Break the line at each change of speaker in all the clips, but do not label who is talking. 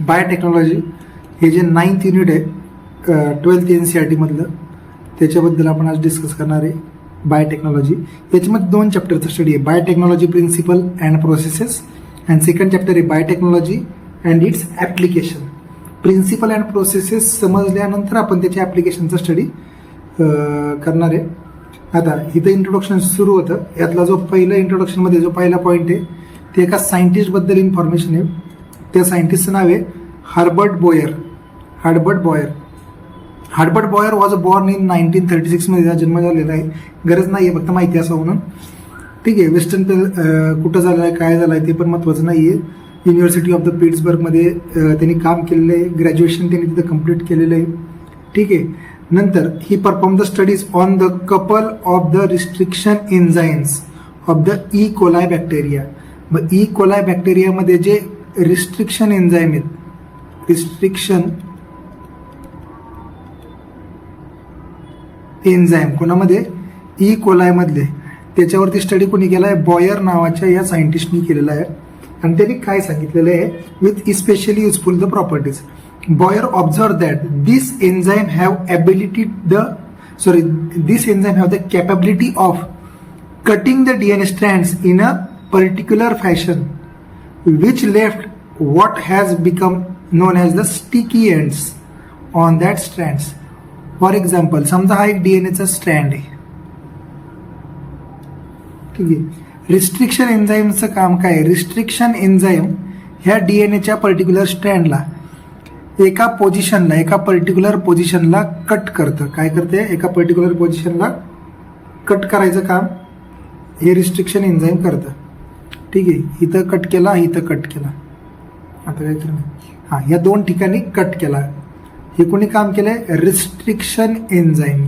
Biotechnology हे जे 9th unit आहे 12th NCERT मधलं, त्याच्याबद्दल आपण आज डिस्कस करणार आहे. बायोटेक्नॉलॉजी याच्यामध्ये 2 चॅप्टरचा स्टडी आहे. Biotechnology principle and processes and second chapter आहे biotechnology and its application. Principle and processes समजल्यानंतर आपण त्याच्या ॲप्लिकेशनचा स्टडी करणार आहे. आता इथं इंट्रोडक्शन सुरू होतं. यातला जो पहिला इंट्रोडक्शनमध्ये जो पहिला पॉईंट आहे ते एका सायंटिस्टबद्दल इन्फॉर्मेशन आहे. त्या सायंटिस्टचं नाव आहे Herbert Boyer. Herbert Boyer was born in 1936 मध्ये जन्म झालेला आहे. गरज नाही आहे, फक्त माहिती असं म्हणून. ठीक आहे. वेस्टर्न कुठं झालं आहे, काय झालं आहे ते पण महत्त्वाचं नाही आहे. युनिव्हर्सिटी ऑफ द पिट्सबर्गमध्ये त्यांनी काम केलेलं आहे. ग्रॅज्युएशन त्यांनी तिथं कम्प्लीट केलेलं आहे. ठीक आहे. नंतर he perform the studies on the couple of the restriction enzymes of the E coli bacteria. मग ई कोलाय बॅक्टेरियामध्ये जे रिस्ट्रिक्शन एन्झाइम आहेत, रिस्ट्रिक्शन एन्झाइम कोणामध्ये, ई कोलायमधले, त्याच्यावरती स्टडी कोणी केला आहे, बॉयर नावाच्या या सायंटिस्टनी केलेला आहे. आणि त्यांनी काय सांगितलेलं आहे, with especially useful the properties. Boyer observed that this enzyme have the capability of cutting the DNA strands in a particular fashion, which left what has become known as the sticky ends on that strands. For example, समजा हा एक DNA चा strand आहे. ठीक आहे. Restriction एन्झाईमचं काम काय आहे? रिस्ट्रिक्शन एन्झाईम ह्या डीएनएच्या पर्टिक्युलर स्ट्रँडला एका पर्टिक्युलर पोझिशनला कट करतं. काय करते? एका पर्टिक्युलर पोझिशनला कट करायचं काम हे रिस्ट्रिक्शन एन्झाईम करतं. ठीक आहे. इथं कट केला, इथं कट केला, आता काय केलं, हां, या 2 ठिकाणी कट केला. हे कोणी काम केलंय? Restriction enzyme.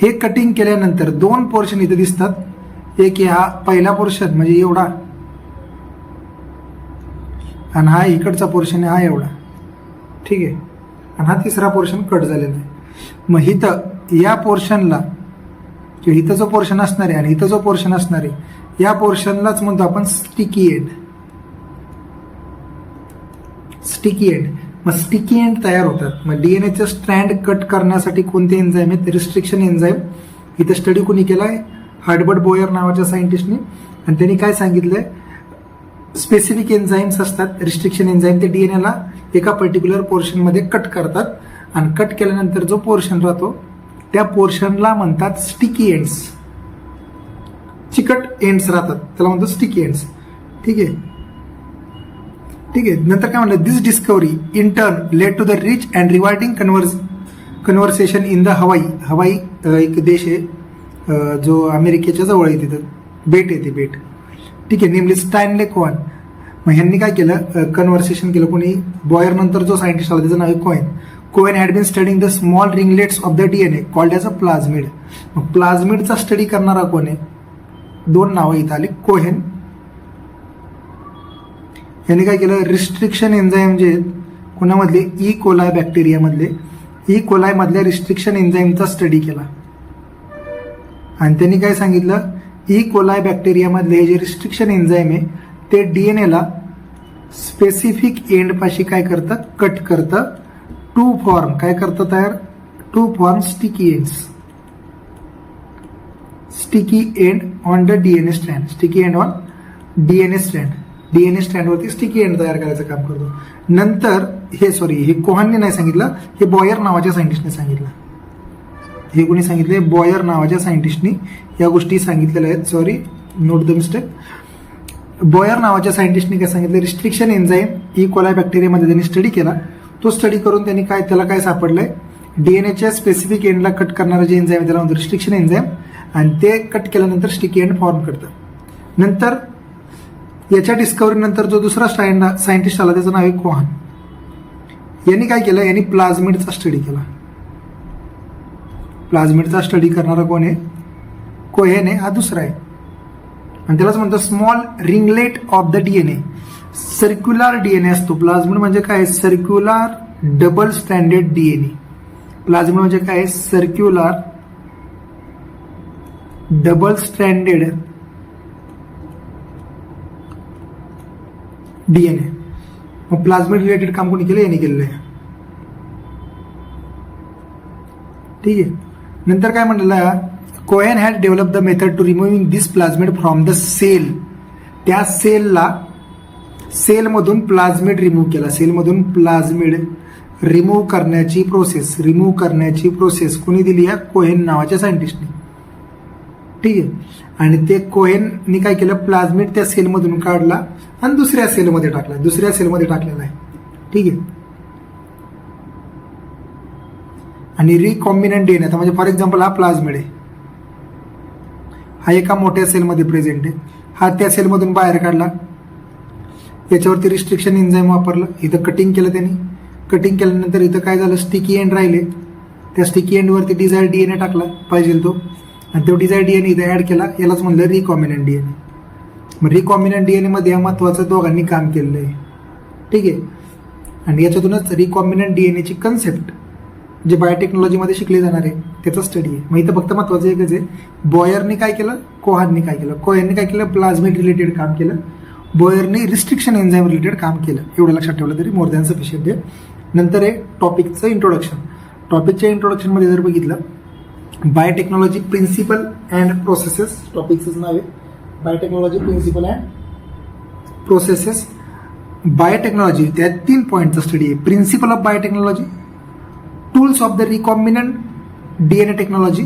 हे कटिंग केल्यानंतर 2 पोर्शन इथे दिसतात. एक हा पहिला पोर्शन म्हणजे एवढा, आणि हा इकडचा पोर्शन आहे हा एवढा. ठीक आहे. आणि हा तिसरा पोर्शन कट झालेला आहे. मग इथं या पोर्शनला किंवा इथं जो पोर्शन असणार आहे आणि इथं जो पोर्शन असणार आहे या पोर्शनलाच म्हणतो आपण स्टिकी एंड. Sticky end. मग स्टिकी एंड तयार होतात. मग डीएनएचं स्ट्रँड कट करण्यासाठी कोणते एन्झाईम आहेत? Restriction enzyme. इथं स्टडी कोणी केला आहे? हर्बर्ट बोयर नावाच्या सायंटिस्टनी. आणि त्यांनी काय सांगितलंय, स्पेसिफिक एन्झाईम्स असतात रिस्ट्रिक्शन एन्झाईम, ते डीएनएला एका पर्टिक्युलर पोर्शनमध्ये कट करतात. आणि कट केल्यानंतर जो पोर्शन राहतो त्या पोर्शनला म्हणतात स्टिकी एंड्स. चिकट एंड्स राहतात त्याला म्हणतो स्टिकी एंड्स. ठीक आहे. ठीक आहे. नंतर काय म्हणलं, this discovery in turn led to the rich and rewarding conversation in the Hawaii एक देश आहे जो अमेरिकेच्या जवळ आहे. तिथं बेट आहे, ते बेट. ठीक आहे. नेमली स्टॅनले कोहन. मग ह्यांनी काय केलं, कन्व्हर्सेशन केलं. कोणी? बॉयर नंतर जो सायंटिस्ट आला त्याचं नाव आहे Cohen. Cohen had been studying the small ringlets of the DNA called as a plasmid. मग प्लाझमिडचा स्टडी करणारा कोण आहे? 2 नावं इथं आली. कोहेन यांनी काय केलं, रिस्ट्रिक्शन एन्झाईम जे आहेत कोणामधले, ई कोलाय बॅक्टेरियामधले, ई कोलाय मधल्या रिस्ट्रिक्शन एन्झाईमचा स्टडी केला. आणि त्यांनी काय सांगितलं, ई कोलाय बॅक्टेरियामधले हे जे रिस्ट्रिक्शन एन्झाईम आहे ते डीएनएला स्पेसिफिक एंडपाशी काय करतं, कट करतं. टू फॉर्म काय करतं तयार, to form sticky ends. Sticky end on the DNA strand. Sticky end on DNA strand. DNA स्ट्रँडवरती स्टिकी एंड तयार करायचं काम करतो. नंतर हे कोहानने नाही सांगितलं, हे बॉयर नावाच्या सायंटिस्टने सांगितलं. हे कोणी सांगितले? बॉयर नावाच्या सायंटिस्टनी या गोष्टी सांगितलेल्या आहेत. Sorry, note the mistake. Boyer नावाच्या सायंटिस्टनी काय सांगितलं, रिस्ट्रिक्शन एन्झाईम ई कोलाय बॅक्टेरियामध्ये त्यांनी स्टडी केला. तो स्टडी करून त्यांनी त्याला काय सापडलंय, डीएनएच्या स्पेसिफिक एंडला कट करणारं जे एन्झाईम त्याला म्हणतो रिस्ट्रिक्शन एन्झाईम. आणि ते कट केल्यानंतर स्टिकी एंड फॉर्म करतं. नंतर याच्या डिस्कव्हरीनंतर जो दुसरा सायंटिस्ट आला त्याचं नाव आहे कोहान. यांनी काय केलं, यांनी प्लाझमिडचा स्टडी केला. प्लाझमिडचा स्टडी करणारा कोण आहे? कोहेन आहे. हा दुसरा आहे. आणि त्यालाच म्हणतो small ringlet of the DNA. Circular DNA असतो प्लाझमिड म्हणजे काय? Circular double standard DNA. Plasmid म्हणजे काय? Circular double stranded DNA. मग प्लाझ्मिड रिलेटेड काम कोणी केलं? याने केलेलं आहे. ठीक आहे. नंतर काय म्हणलेलं, Cohen had develop the method to removing this plasmid from the cell. त्या सेलमधून प्लाझ्मिड रिमूव्ह केला. सेलमधून प्लाझ्मिड रिमूव्ह करण्याची प्रोसेस कोणी दिली? या कोहेन नावाच्या सायंटिस्टने. ठीक आहे. आणि ते कोहेननी काय केलं? प्लाझ्मिड त्या सेलमधून काढला आणि दुसऱ्या सेलमध्ये टाकलेला आहे. ठीक आहे. आणि रिकॉम्बिनंट डीएनए, आता म्हणजे फॉर एक्झाम्पल हा प्लाझ्मिड आहे, हा एका मोठ्या सेलमध्ये प्रेझेंट आहे, हा त्या सेलमधून बाहेर काढला, याच्यावरती रिस्ट्रिक्शन एन्झाईम वापरलं, इथं कटिंग केलं त्यांनी. कटिंग केल्यानंतर इथं काय झालं? स्टिकी एंड राहिले. त्या स्टिकी एंडवरती डिझायर डीएनए टाकला पाहिजे तो, आणि तो डिझायर डीएनए इथं ऍड केला. यालाच म्हणलं रिकॉम्बिनंट डीएनए. मग रिकॉम्बिनंट डीएनए मध्ये महत्वाचं दोघांनी काम केलेलं आहे. ठीक आहे. आणि याच्यातूनच रिकॉम्बिनंट डीएनएची कन्सेप्ट जे बायोटेक्नॉलॉजीमध्ये शिकले जाणार आहे त्याचा स्टडी आहे. मग इथं फक्त महत्वाचं एकच आहे, बॉयरने काय केलं, कोहेनने काय केलं, प्लाझ्मिड रिलेटेड काम केलं, बॉयरने रिस्ट्रिक्शन एन्झाईम रिलेटेड काम केलं. एवढं लक्षात ठेवलं तरी मोर दॅन सफिशियंट आहे. नंतर आहे टॉपिकचं इंट्रोडक्शन. टॉपिकच्या इंट्रोडक्शनमध्ये जर बघितलं, बायोटेक्नॉलॉजी प्रिन्सिपल अँड प्रोसेसेस, टॉपिकचं नाव आहे biotechnology principle and processes. Biotechnology त्या 3 पॉईंटचा स्टडी आहे. Principle of biotechnology, tools of the recombinant DNA technology,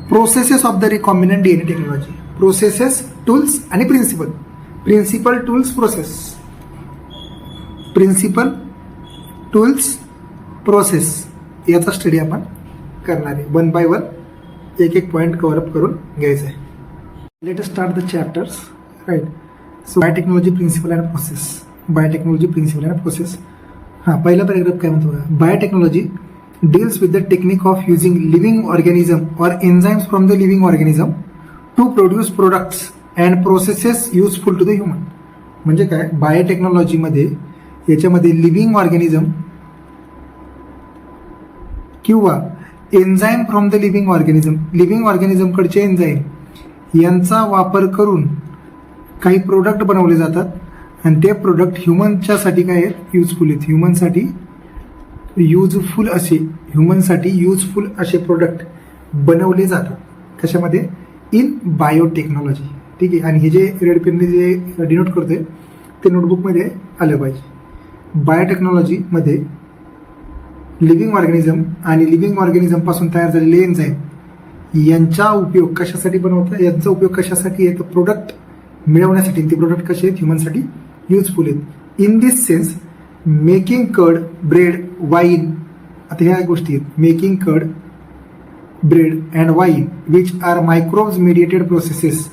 processes of the recombinant DNA technology. Processes, tools आणि principle. Principle, tools, process. Principle, tools, process याचा study आपण करणार आहे. 1 by 1 एक point cover up करून घ्यायचं आहे. Let us start the chapters. Right. So biotechnology principle and process. Biotechnology principle and process. पहिला पॅराग्राफ काय म्हणतो? Biotechnology deals with the technique of using living organism or enzymes from the living organism to produce products and processes useful to the human. म्हणजे काय? बायोटेक्नॉलॉजीमध्ये याच्यामध्ये living organism किंवा enzyme from the living ऑर्गॅनिझमकडचे enzyme यांचा वापर करून काही प्रोडक्ट बनवले जातात, आणि ते प्रोडक्ट ह्युमनच्यासाठी काय आहेत? युजफुल आहेत. ह्युमनसाठी युजफुल असे प्रोडक्ट बनवले जातात. कशामध्ये? In biotechnology. ठीक आहे. आणि हे जे रेड पेनने जे डिनोट करतोय ते नोटबुकमध्ये आलं पाहिजे. बायोटेक्नॉलॉजीमध्ये लिव्हिंग ऑर्गॅनिझम आणि लिव्हिंग ऑर्गॅनिझमपासून तयार झालेले एन्झाईम यांचा उपयोग कशासाठी बनवतात? यांचा उपयोग कशासाठी आहे? तर प्रोडक्ट मिळवण्यासाठी. ते प्रोडक्ट कसे आहेत? ह्युमनसाठी युजफुल आहेत. In this sense making curd, bread, wine, आता ह्या गोष्टी आहेत. Making curd, bread and wine which are microbes mediated processes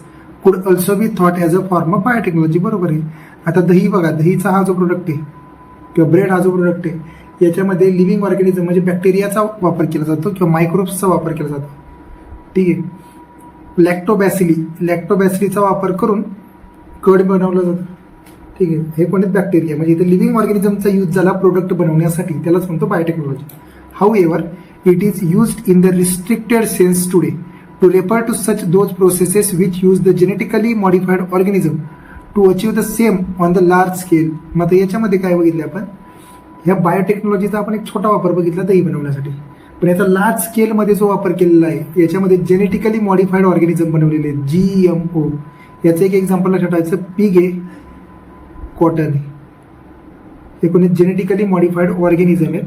could also be thought as a form of biotechnology. बरोबर आहे. आता दही बघा, दहीचा हा जो प्रोडक्ट आहे किंवा ब्रेड हा जो प्रोडक्ट आहे, याच्यामध्ये लिव्हिंग ऑर्गॅनिझम म्हणजे बॅक्टेरियाचा वापर केला जातो किंवा मायक्रोब्सचा वापर केला जातो. ठीक आहे. लॅक्टोबॅसिलीचा वापर करून कर्ड बनवलं जातं. ठीक आहे. हे कोणते? बॅक्टेरिया. म्हणजे इथे लिव्हिंग ऑर्गॅनिझमचा यूज झाला प्रोडक्ट बनवण्यासाठी, त्यालाच म्हणतो biotechnology. However it is used in the restricted sense today to refer to such those processes which use the genetically modified organism to achieve the same on the large scale. मग याच्यामध्ये काय बघितले आपण? ह्या बायोटेक्नॉलॉजीचा आपण एक छोटा वापर बघितला दही बनवण्यासाठी, पण याचा लार्ज स्केलमध्ये जो वापर केलेला आहे याच्यामध्ये जेनेटिकली मॉडिफाईड ऑर्गॅनिझम बनवलेले आहेत, GMO. याचं एक एक्झाम्पल लक्षात ठेवायचं, पिग आहे, कॉटन आहे. हे कोणी जेनेटिकली मॉडिफाईड ऑर्गॅनिझम आहेत.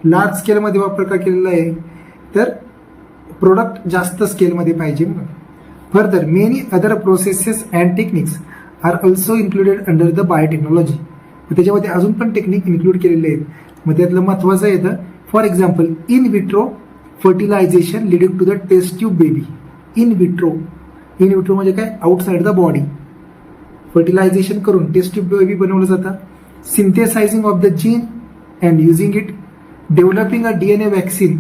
लार्ज स्केलमध्ये वापर का केलेला आहे? तर प्रोडक्ट जास्त स्केलमध्ये पाहिजे म्हणून. Further many other processes and techniques are also included under the biotechnology. त्याच्यामध्ये अजून पण टेक्निक इन्क्लूड केलेले आहेत. मग त्यातलं महत्त्वाचं येतं, for example in vitro fertilization leading to the test tube baby. In vitro म्हणजे काय? आउटसाइड द बॉडी फर्टिलायझेशन करून टेस्ट ट्यूब बेबी बनवलं जातं. Synthesizing of the gene and using it, developing a DNA vaccine,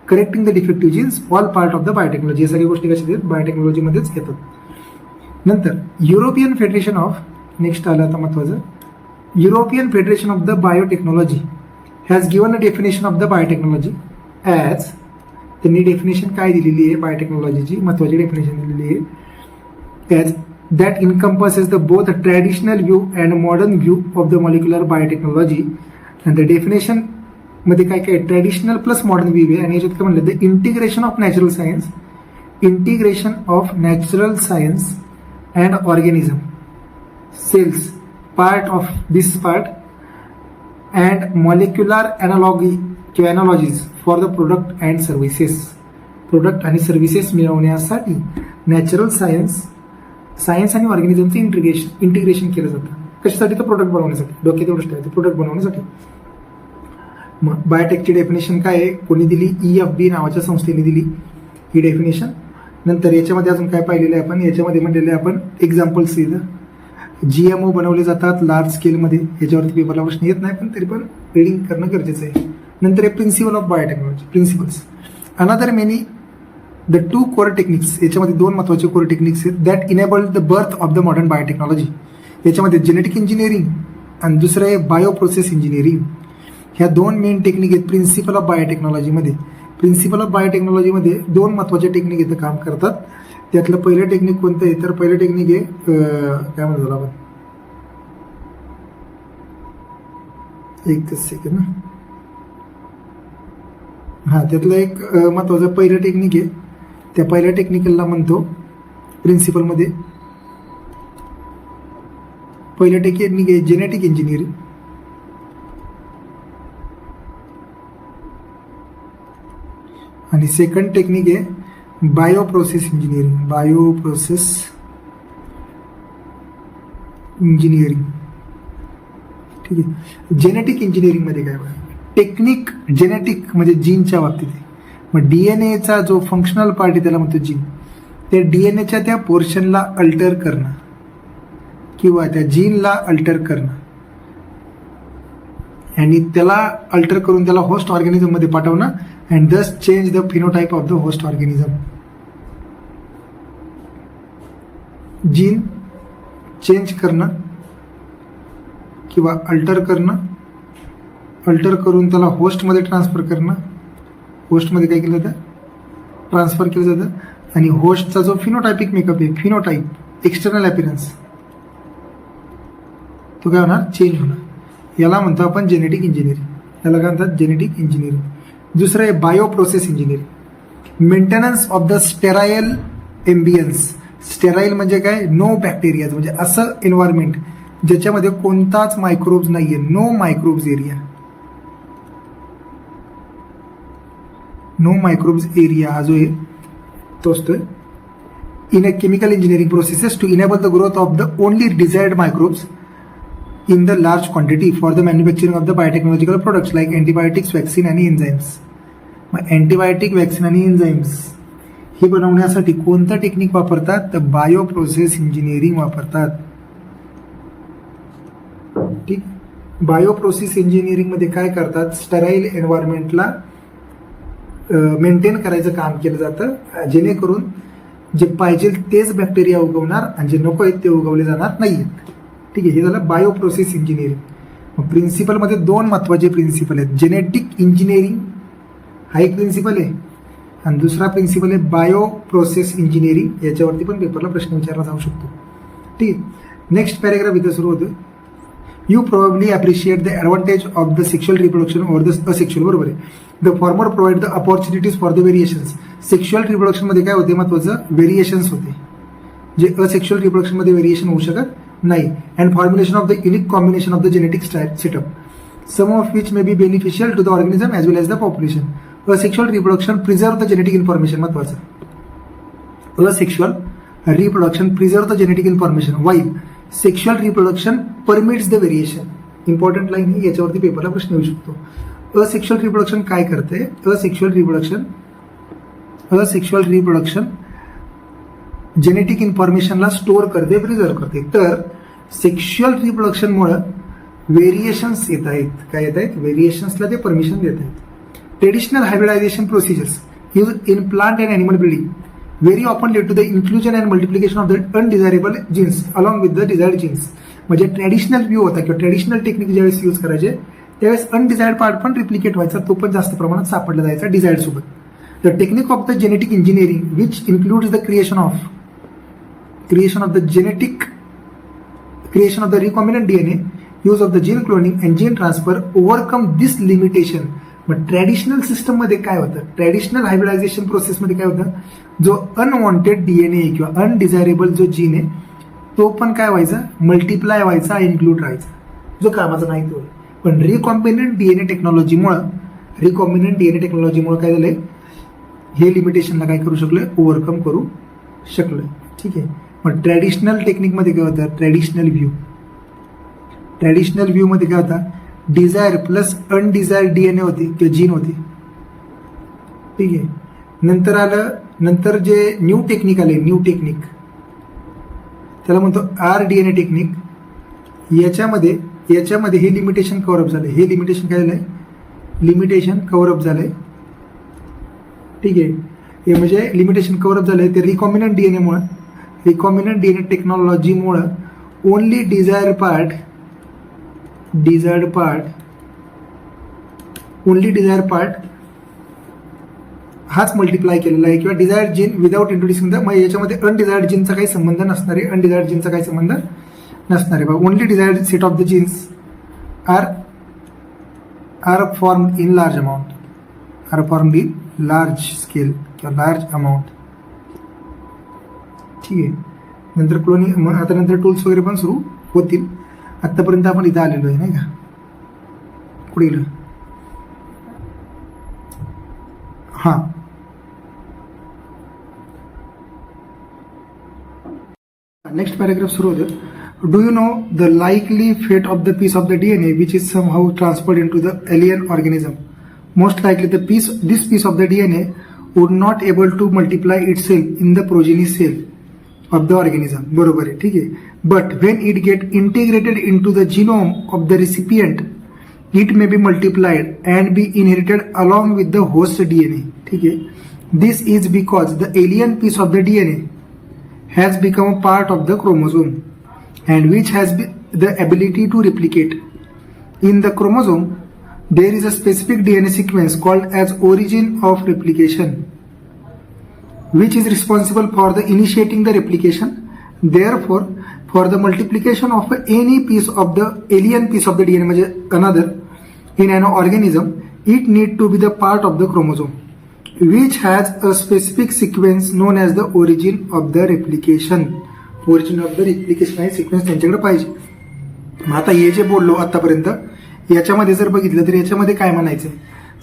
correcting the defective genes, all part of the biotechnology. या सगळ्या गोष्टी कशा आहेत? बायोटेक्नॉलॉजीमध्येच येतात. नंतर युरोपियन फेडरेशन ऑफ, नेक्स्ट आलं आता महत्वाचं, European federation of the biotechnology has given a definition of the biotechnology as, त्यांनी डेफिनेशन काय दिलेली आहे बायोटेक्नॉलॉजीची? महत्वाची डेफिनेशन दिलेली आहे as that encompasses the both traditional view and modern view of the molecular biotechnology. And the definition मध्ये काय काय ट्रॅडिशनल प्लस मॉडर्न व्ह्यू आहे आणि याच्यात काय म्हणलं the integration of natural science and organism cells part of this part and molecular analogies for the product and services. Product आणि services मिळवण्यासाठी नॅचरल सायन्स आणि ऑर्गॅनिझमचं इंटिग्रेशन केलं जातं. कशासाठी? तर प्रोडक्ट बनवण्यासाठी. डोक्यात एवढंच ठेवायचं, प्रोडक्ट बनवण्यासाठी. मग बायोटेकची डेफिनेशन काय आहे? कोणी दिली? EFB नावाच्या संस्थेने दिली ही डेफिनेशन. नंतर याच्यामध्ये अजून काय पाहिलेलं आहे आपण? याच्यामध्ये म्हणलेलं आहे आपण एक्झाम्पल्स दिलं. GMO बनवले जातात लार्ज स्केलमध्ये. याच्यावरती पेपरला प्रश्न येत नाही, पण तरी पण रिडिंग करणं गरजेचं आहे. नंतर आहे principle of biotechnology. Principles another many the two core techniques. याच्यामध्ये दोन महत्वाचे कोर टेक्निक्स आहेत that enabled the birth of the modern biotechnology. याच्यामध्ये जेनेटिक इंजिनिअरिंग आणि दुसरं आहे बायोप्रोसेस इंजिनिअरिंग. ह्या दोन मेन टेक्निक आहेत प्रिन्सिपल ऑफ बायोटेक्नॉलॉजीमध्ये. प्रिन्सिपल ऑफ बायोटेक्नॉलॉजीमध्ये दोन महत्वाचे टेक्निक इथं काम करतात. त्यातलं पहिलं टेक्निक कोणतं आहे? तर पहिलं टेक्निक आहे काय म्हणतो आपण, एक सेकंड. त्यातलं एक महत्वाचं पहिलं टेक्निक आहे. त्या पहिल्या टेक्निकलला म्हणतो प्रिन्सिपलमध्ये पहिलं टेक्निक आहे जेनेटिक इंजिनिअरिंग. आणि सेकंड टेक्निक आहे बायोप्रोसेस इंजिनिअरिंग. ठीक आहे. जेनेटिक इंजिनिअरिंगमध्ये काय बघा टेक्निक, जेनेटिक म्हणजे जीनच्या बाबतीत आहे. मग DNAचा जो फंक्शनल पार्ट आहे त्याला म्हणतो जीन. त्या DNAच्या त्या पोर्शनला अल्टर करणं किंवा त्या जीनला अल्टर करणं आणि त्याला अल्टर करून त्याला होस्ट ऑर्गॅनिझममध्ये पाठवणं and thus change the phenotype of the host organism. Gene change करणं किंवा अल्टर करून त्याला होस्टमध्ये ट्रान्सफर करणं. होस्टमध्ये काय केलं जातं? ट्रान्सफर केलं जातं. आणि होस्टचा जो फिनोटायपिक मेकअप आहे, फिनोटाईप एक्सटर्नल अपीरन्स, तो काय होणार? चेंज होणार. याला म्हणतो आपण जेनेटिक इंजिनिअरिंग. याला काय म्हणतात? Genetic engineering. दुसरं आहे bioprocess engineering. Maintenance of the sterile ambience. Sterile म्हणजे काय? नो बॅक्टेरियाज, म्हणजे असं एन्व्हायरमेंट ज्याच्यामध्ये कोणताच मायक्रोब्स नाहीये. No microbes area. No microbes area हा जो आहे तो असतोय in a chemical engineering processes to enable the growth of the only desired microbes in the large quantity for the manufacturing of the biotechnological products like antibiotics, vaccine आणि enzymes. मग antibiotic, vaccine आणि enzymes हे बनवण्यासाठी कोणतं technique वापरतात? तर bioprocess engineering वापरतात. ठीक. बायोप्रोसेस इंजिनिअरिंगमध्ये काय करतात? स्टराईल एन्व्हायरमेंटला मेंटेन करायचं काम केलं जातं जेणेकरून जे पाहिजे तेच बॅक्टेरिया उगवणार आणि जे नको आहेत ते उगवले जाणार नाहीत. ठीक आहे. हे झालं बायोप्रोसेस इंजिनिअरिंग. मग प्रिन्सिपलमध्ये दोन महत्वाचे प्रिन्सिपल आहेत. जेनेटिक इंजिनिअरिंग हा एक प्रिन्सिपल आहे आणि दुसरा प्रिन्सिपल आहे बायोप्रोसेस इंजिनिअरिंग. याच्यावरती पण पेपरला प्रश्न विचारला जाऊ शकतो. ठीक आहे. नेक्स्ट पॅरेग्राफ इथं सुरू होतं. You probably appreciate the advantage of the sexual reproduction over the asexual. बरोबर आहे. The former provide the opportunities for the variations. Sexual रिप्रोडक्शनमध्ये काय होते? महत्वाचं व्हेरिएशन्स होते जे असेक्शुअल रिप्रोडक्शनमध्ये व्हेरिएशन होऊ शकत नाही. And formulation of the unique combination of the genetic setup, some of which may be beneficial to the organism as well as the population. Asexual reproduction preserve the genetic information. महत्वाचं asexual reproduction preserve the genetic information while sexual reproduction permits the variation. Important line ही, याच्यावरती पेपरला प्रश्न येऊ शकतो. Asexual reproduction काय करते? Asexual reproduction genetic इन्फॉर्मेशनला स्टोअर करते, प्रिझर्व करते. तर सेक्शुअल रिप्रोडक्शनमुळं व्हेरिएशन्स येत आहेत. काय येत आहेत? व्हेरिएशन्सला ते परमिशन देत आहेत. Traditional hybridization procedures use in plant and animal breeding very often lead to the inclusion and multiplication of the undesirable genes along with the desired genes. म्हणजे ट्रॅडिशनल व्ह्यू होता किंवा ट्रॅडिशनल टेक्निक ज्यावेळेस use करायचे त्यावेळेस अनडिझायर्ड part पण replicate व्हायचा, तो पण जास्त प्रमाणात सापडला जायचा डिझायर्ड सोबत. The technique of the genetic engineering which includes the creation of creation of the recombinant DNA, use of the gene cloning and gene transfer overcome this limitation. मग ट्रॅडिशनल सिस्टम मध्ये काय होतं, ट्रॅडिशनल हायब्रिडायझेशन प्रोसेस मध्ये काय होतं, जो unwanted DNA किंवा अनडिझायरेबल जो जीन आहे तो पण काय व्हायचा, मल्टिप्लाय व्हायचा, इन्क्लूड राहायचा, जो कामाचा नाही तो. पण रिकॉम्बिनंट डीएनए टेक्नॉलॉजीमुळे काय झालंय, हे लिमिटेशनला काय करू शकलोय, ओव्हरकम करू शकलोय. ठीक आहे. मग ट्रॅडिशनल टेक्निकमध्ये काय होतं, ट्रॅडिशनल व्ह्यू मध्ये काय होता, डिझायर प्लस अनडिझायर्ड डीएनए होती किंवा जीन होती. ठीक आहे. नंतर जे न्यू टेक्निक त्याला म्हणतो RDNA टेक्निक. याच्यामध्ये हे लिमिटेशन कव्हरअप झालंय. हे लिमिटेशन काय झालंय, लिमिटेशन कव्हरअप झालंय. ठीक आहे. हे म्हणजे लिमिटेशन कव्हरअप झालंय ते रिकॉम्बिनंट डीएनए टेक्नॉलॉजीमुळं ओनली डिझायर्ड पार्ट हाच मल्टिप्लाय केलेला आहे, किंवा desired gene without introducing the, मग याच्यामध्ये अनडिझायर्ड जीनचा काही संबंध नसणार आहे. Only desired set of the genes are formed in large scale किंवा लार्ज अमाऊंट. ठीक आहे. नंतर क्लोनिंग, आता नंतर टूल्स वगैरे पण सुरू होतील. आतापर्यंत आपण इथं आलेलो आहे नाही का, पुढे गेलो. हां, नेक्स्ट पॅराग्राफ सुरू होतं. Do you know the likely fate of the piece of the DNA which is somehow transferred in to the alien organism? Most likely this piece of the DNA would not able to multiply itself in the progeny cell of the organism. बरोबर आहे. ठीक आहे. But when it get integrated in to the genome of the recipient it may be multiplied and be inherited along with the host DNA. ठीक आहे. This is because the alien piece of the DNA has become a part of the chromosome and which has the ability to replicate. In the chromosome, there is a specific DNA sequence called as origin of replication, which is responsible for the initiating the replication. Therefore, for the multiplication of any piece of the alien piece of the DNA, another, in an organism, it need to be the part of the chromosome, which has a specific sequence known as the origin of the replication. Origin of the replication आहे sequence त्यांच्याकडे पाहिजे. मग आता हे जे बोललो आतापर्यंत याच्यामध्ये जर बघितलं तर याच्यामध्ये काय म्हणायचं,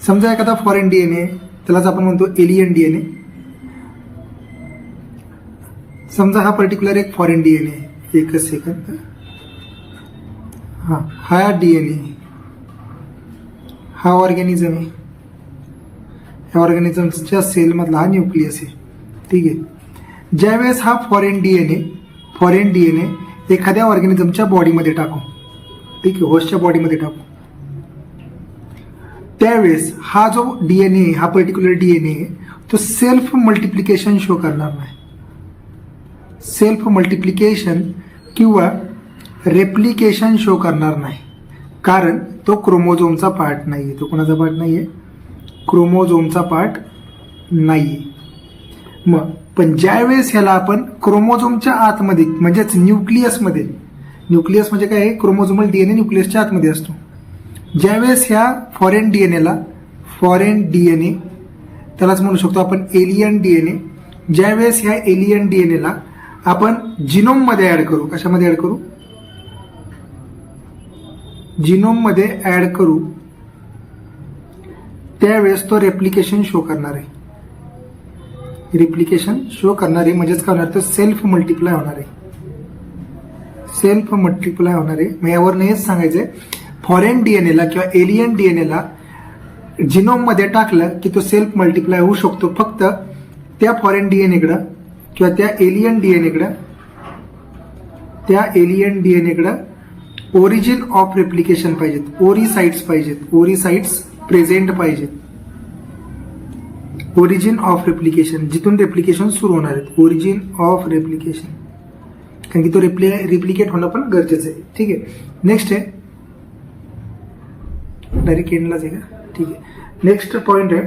समजा एखादा फॉरेन डीएनए, त्यालाच आपण म्हणतो एलियन डीएनए. समजा हा पर्टिक्युलर एक फॉरेन डीएनए, एकच सेकंद, हा डीएनए, हा ऑर्गॅनिझम आहे, ऑर्गॅनिझमच्या सेलमधला हा न्यूक्लियस आहे. ठीक आहे. ज्यावेळेस हा फॉरेन डीएनए एखाद्या ऑर्गॅनिझमच्या बॉडीमध्ये टाकू, ठीक आहे, होस्टच्या बॉडीमध्ये टाकू, त्यावेळेस हा जो डीएनए, हा पर्टिक्युलर डीएनए तो सेल्फ मल्टिप्लिकेशन शो करणार नाही. सेल्फ मल्टिप्लिकेशन किंवा रेप्लिकेशन शो करणार नाही, कारण तो क्रोमोझोमचा पार्ट नाहीये. तो कोणाचा पार्ट नाहीये, क्रोमोझोमचा पार्ट नाहीये. मग पण ज्यावेळेस ह्याला आपण क्रोमोझोमच्या आतमध्ये म्हणजेच न्यूक्लियसमध्ये, न्यूक्लियस म्हणजे काय आहे, क्रोमोझोमल डीएनए न्यूक्लियसच्या आतमध्ये असतो. ज्यावेळेस ह्या फॉरेन डीएनए त्यालाच म्हणू शकतो आपण एलियन डीएनए, ज्यावेळेस ह्या एलियन डीएनएला आपण जिनोममध्ये ऍड करू, कशामध्ये ऍड करू, जिनोममध्ये ऍड करू, त्यावेळेस तो रेप्लिकेशन शो करणार आहे. रिप्लिकेशन शो करणार आहे म्हणजेच काय होणार, तर सेल्फ मल्टिप्लाय होणार आहे. मग यावरनं हेच सांगायचंय, फॉरेन डीएनएला किंवा एलियन डीएनएला जिनोममध्ये टाकलं की तो सेल्फ मल्टिप्लाय होऊ शकतो, फक्त त्या फॉरेन डीएनएकडं किंवा त्या एलियन डीएनएकडं ओरिजिन ऑफ रेप्लिकेशन पाहिजेत, ओरिसाइट्स प्रेझेंट पाहिजेत. ओरिजिन ऑफ रेप्लिकेशन, जिथून रेप्लिकेशन सुरू होणार आहेत, ओरिजिन ऑफ रेप्लिकेशन, कारण की तो रिप्लिकेट होणं पण गरजेचं आहे. ठीक आहे. नेक्स्ट आहे, डायरेक्ट एंडलाच आहे का, ठीक आहे. नेक्स्ट पॉइंट आहे,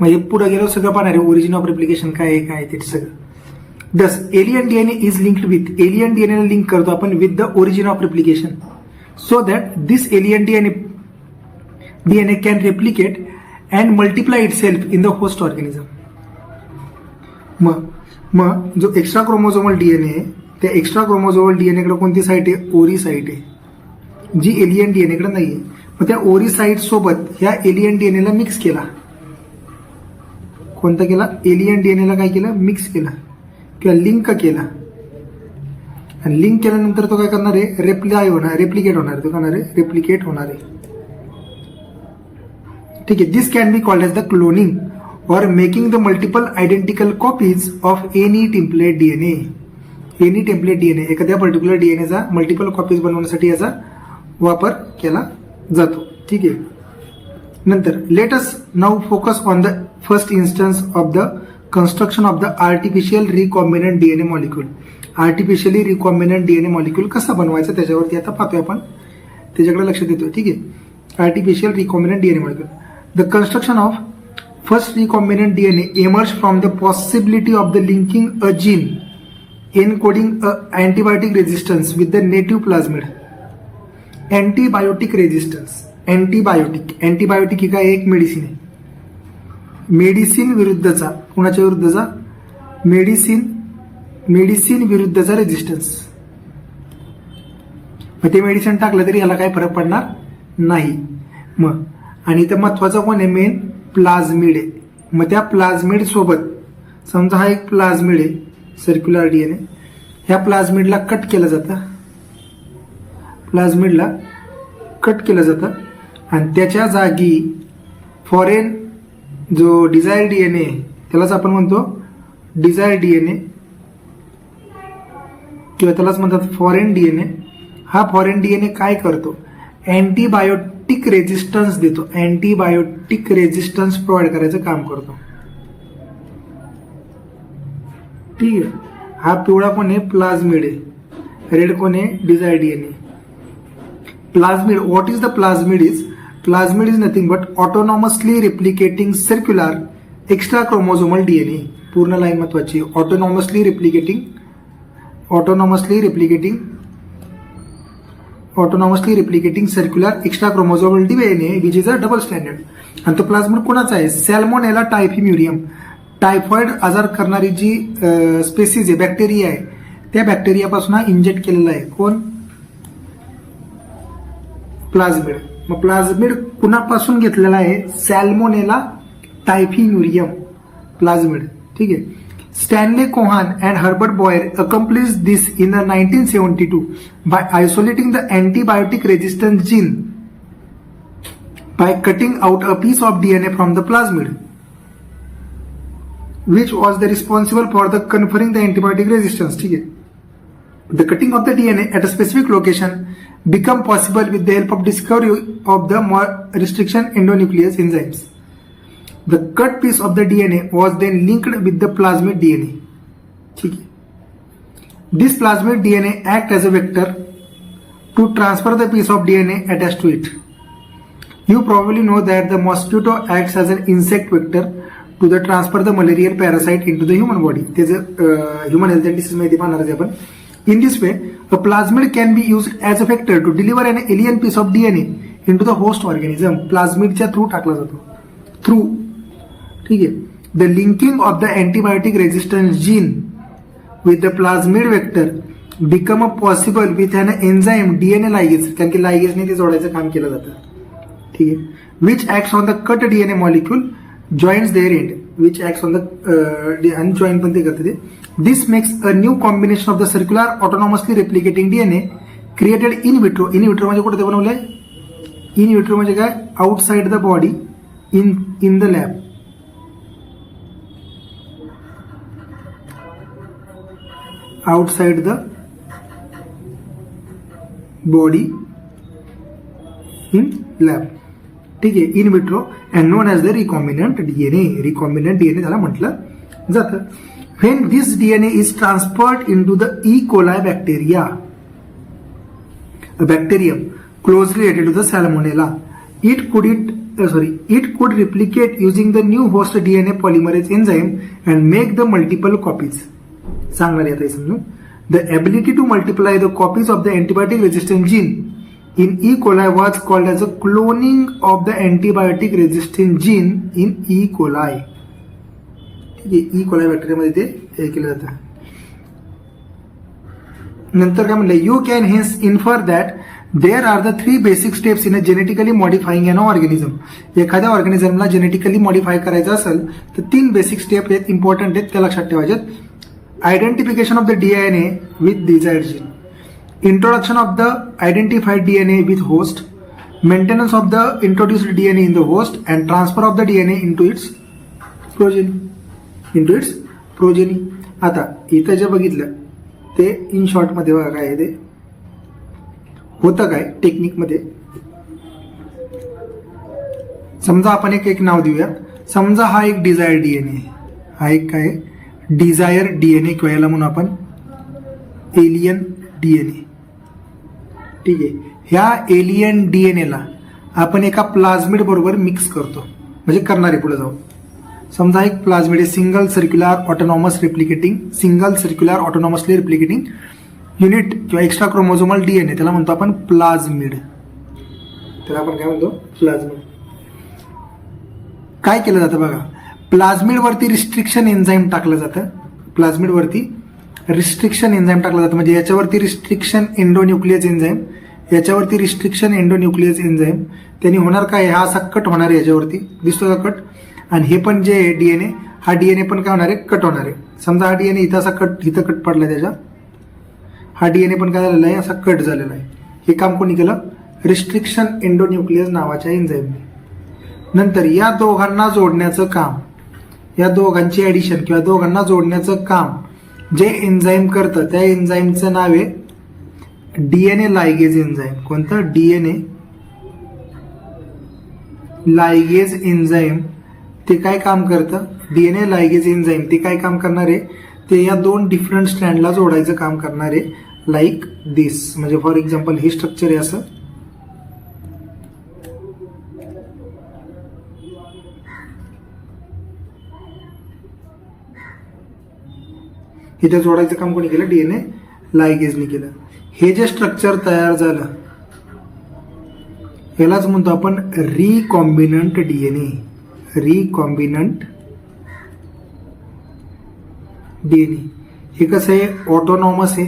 मग हे पुढे गेलो सगळं पाहणार आहे, ओरिजिन ऑफ रेप्लिकेशन काय आहे ते सगळं. दस alien DNA is linked with, alien DNA link करतो आपण with the origin of replication, so that this alien DNA can replicate and multiply it self in the host organism. मग जो extra chromosomal DNA आहे त्या extra chromosomal DNA कडे कोणती site आहे, ओरी साईट आहे, जी एलियन डीएनए कडे नाहीये. मग त्या ओरी साईट सोबत ह्या एलियन डीएनए ला मिक्स केला. कोणता केला, एलियन डीएनए ला काय केलं, मिक्स केला किंवा लिंक केला. आणि लिंक केल्यानंतर तो काय करणार आहे, रेप्लिकेट होणार आहे, तो करणार आहे रेप्लिकेट होणार आहे. ठीक आहे. This can be called as the cloning or making the multiple identical copies of any template DNA. Any template DNA, एखाद्या पर्टिक्युलर डीएनएचा मल्टिपल कॉपीज बनवण्यासाठी याचा वापर केला जातो. ठीक आहे. नंतर let us now focus on the first instance of the construction of the artificial recombinant DNA molecule. Artificially recombinant DNA molecule कसा बनवायचा त्याच्यावरती आता पाहतोय आपण, त्याच्याकडे लक्ष देतोय. ठीक आहे. Artificial recombinant DNA molecule. The construction of first recombinant DNA emerged from the possibility of the linking a gene encoding a antibiotic resistance with the native plasmid. Antibiotic resistance. Antibiotic ही काय एक मेडिसिन आहे. Medicine विरुद्धचा, कुणाच्या विरुद्धचा, medicine विरुद्धचा resistance. मग ते medicine टाकलं तरी याला काय फरक पडणार नाही. मग आणि इथं महत्वाचा कोण आहे, मेन प्लाझमिड आहे. मग त्या प्लाझमिड सोबत समजा हा एक प्लाझमिड आहे सर्क्युलर डीएनए, ह्या प्लाझमिडला कट केलं जातं, आणि त्याच्या जागी फॉरेन जो डिझायर डीएनए त्यालाच आपण म्हणतो डिझायर डीएनए किंवा त्यालाच म्हणतात फॉरेन डीएनए. हा फॉरेन डीएनए काय करतो, अँटीबायोटिक रेजिस्टन्स देतो, अँटीबायोटिक रेजिस्टन्स प्रोव्हाइड करायचं काम करतो. ठीक आहे. हा पिवळा कोण आहे, प्लाझमिड आहे. रेड कोण आहे, desire DNA. Plasmid, what is the plasmid is, plasmid is nothing but autonomously replicating circular extra chromosomal DNA. पूर्ण लाईन महत्वाची, autonomously replicating circular extra chromosomal DNA which is a double standard. आणि तो plasmid कोणाचा आहे, सॅल्मोनेला टायफिम्युरियम. Typhoid आजार करणारी जी spaces आहे, bacteria आहे, त्या बॅक्टेरियापासून हा इंजेक्ट केलेला आहे. कोण, प्लाझमिड. मग प्लाझमिड कुणापासून घेतलेला आहे, सॅल्मोनेला टायफिम्युरियम प्लाझमिड. ठीक आहे. Stanley Cohen and Herbert Boyer accomplished this in the 1972 by isolating the antibiotic resistant gene by cutting out a piece of DNA from the plasmid, which was the responsible for the conferring the antibiotic resistance. ठीक है. The cutting of the DNA at a specific location become possible with the help of discovery of the restriction endonuclease enzymes. The cut piece of the DNA was then linked with the plasmid DNA. ठीक है. This plasmid DNA act as a vector to transfer the piece of DNA attached to it. You probably know that the mosquito acts as an insect vector to the transfer the malarial parasite into the human body. त्याचं human health and disease माहिती पाहणार आहे आपण. In this way, a plasmid can be used as a vector to deliver an alien piece of DNA into the host organism. प्लाझमिडच्या through टाकला जातो. Through. ठीक है. The linking of the antibiotic resistance gene with the plasmid vector become possible with an enzyme DNA ligase, कारण की ligase ने ते जोडायचं काम केलं जातं. ठीक आहे. Which acts on the cut DNA molecule joins their end, which acts on the and join पण ते करते ते. This makes a new combination of the circular autonomously replicating DNA created in vitro. In vitro म्हणजे कुठे ते बनवलंय, in vitro म्हणजे काय, outside the body, in the lab. Outside the body in lab. ठीक आहे. In vitro and known as the recombinant DNA. Recombinant DNA त्याला म्हटलं जातं. When this DNA is transferred in to the E coli bacteria, bacterium closely related to the Salmonella, it could replicate using the new host DNA polymerase enzyme and make the multiple copies. सांगणार आहे आता समजून. The ability to multiply the copies of the antibiotic resistant gene in E. coli was called as a cloning of the antibiotic resistant gene in E. coli. ठीक आहे, E. coli बॅक्टेरियामध्ये ते हे केलं जातं. नंतर काय म्हणलं, you can hence infer that there are the 3 basic steps in a genetically modifying an organism. एखाद्या ऑर्गॅनिझमला जेनेटिकली मॉडिफाय करायचं असेल तर 3 बेसिक स्टेप आहेत, इम्पॉर्टंट आहेत, त्या लक्षात ठेवायच्यात. Identification of the DNA with desired gene, introduction of the identified DNA with host, maintenance of the introduced DNA in the host, and transfer of the DNA into its progeny. आता इथं जे बघितलं ते in short मध्ये बघा काय ते होतं काय टेक्निकमध्ये. समजा आपण एक नाव देऊया. समजा हा एक डिझायर DNA, हा एक काय डिझायर DNA किंवा याला म्हणून आपण एलियन DNA. ठीक आहे, ह्या एलियन DNAला आपण एका प्लाझमिड बरोबर मिक्स करतो, म्हणजे करणारे पुढे जाऊन. समजा एक प्लाझमिड आहे, single circular autonomously replicating unit किंवा एक्स्ट्रा क्रोमोझोमल DNA, त्याला म्हणतो आपण प्लाझमिड. त्याला आपण काय म्हणतो, प्लाझमिड. काय केलं जातं बघा, प्लाझमिडवरती रिस्ट्रिक्शन एन्झाईम टाकलं जातं. प्लाझमिडवरती रिस्ट्रिक्शन एन्झाईम टाकलं जातं, म्हणजे याच्यावरती रिस्ट्रिक्शन एंडोन्यूक्लियस एन्झाईम, याच्यावरती रिस्ट्रिक्शन एंडोन्यूक्लियस एन्झाईम. त्यांनी होणार काय, हा असा कट होणार आहे, याच्यावरती दिसतो का कट. आणि हे पण जे DNA, हा DNA पण काय होणार आहे, कट होणार आहे. समजा हा DNA इथं असा कट, इथं कट पडला त्याच्या, हा DNA पण काय झालेला आहे, असा कट झालेला आहे. हे काम कोणी केलं, रिस्ट्रिक्शन एंडोन्यूक्लियस नावाच्या एन्झाईमने. नंतर या दोघांना जोडण्याचं काम, या दोघांची ऍडिशन किंवा दोघांना जोडण्याचं काम जे एन्झाईम करतं त्या एन्झाईमचं नाव आहे DNA लायगेज एन्झाईम. कोणतं, DNA लायगेज एन्झाईम. ते काय काम करतं, DNA लायगेज एन्झाईम ते काय काम करणार आहे, ते या 2 डिफरंट स्ट्रँडला जोडायचं काम करणार आहे. लाईक दिस, म्हणजे फॉर एक्झाम्पल हे स्ट्रक्चर आहे असं. इथे जोडायचं काम कोणी केलं, DNA लायगेजने केलं. हे जे स्ट्रक्चर तयार झालं यालाच म्हणतो आपण रिकॉम्बिनंट DNA. रिकॉम्बिनंट DNA हे कसं आहे, ऑटोनॉमस आहे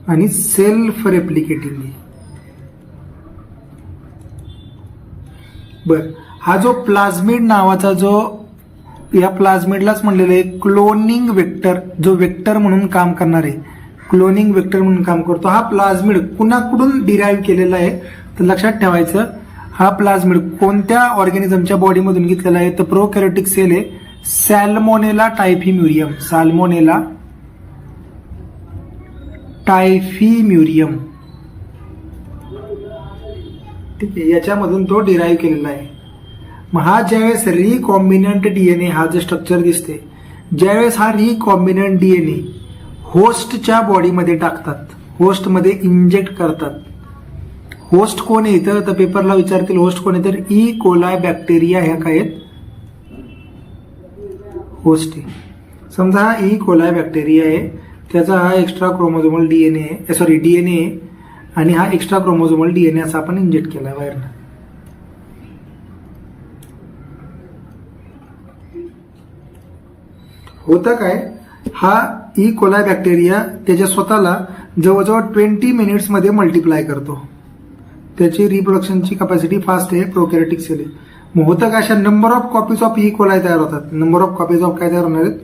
आणि सेल्फ रेप्लिकेटिंग आहे. बर, हा जो प्लाझमिड नावाचा जो, या प्लाझमिडलाच म्हणलेलं आहे क्लोनिंग वेक्टर, जो वेक्टर म्हणून काम करणार आहे, क्लोनिंग वेक्टर म्हणून काम करतो. हा प्लाझमिड कुणाकडून डिराईव्ह केलेला आहे, तर लक्षात ठेवायचं, हा प्लाझमिड कोणत्या ऑर्गॅनिझमच्या बॉडीमधून घेतलेला आहे, तर प्रोकॅरियोटिक सेल आहे, सॅल्मोनेला टायफिम्युरियम. सॅल्मोनेला टायफिम्युरियम, ठीक आहे, याच्यामधून तो डिराईव्ह केलेला आहे. मग हा ज्यावेळेस रिकॉम्बिनंट DNA, हा जे स्ट्रक्चर दिसते, ज्यावेळेस हा रिकॉम्बिनंट DNA होस्टच्या बॉडीमध्ये टाकतात, होस्टमध्ये इंजेक्ट करतात. होस्ट कोण आहे इथं, तर पेपरला विचारतील होस्ट कोण आहे, तर E. coli बॅक्टेरिया ह्या काय आहेत, होस्ट आहे. समजा हा E. coli बॅक्टेरिया आहे, त्याचा हा एक्स्ट्रा क्रोमोझोमल DNA आहे, DNA आहे, आणि हा एक्स्ट्रा क्रोमोझोमल DNA असा आपण इंजेक्ट केला बाहेरनं. होतं काय, हा E. coli बॅक्टेरिया त्याच्या स्वतःला जवळजवळ 20 मिनिट्समध्ये मल्टिप्लाय करतो. त्याची रिप्रोडक्शनची कॅपॅसिटी फास्ट आहे, प्रोकॅरियोटिक सेल आहे. मग होतं काय, अशा number of copies of E. coli तयार होतात. नंबर ऑफ कॉपीज ऑफ काय तयार होणार आहेत,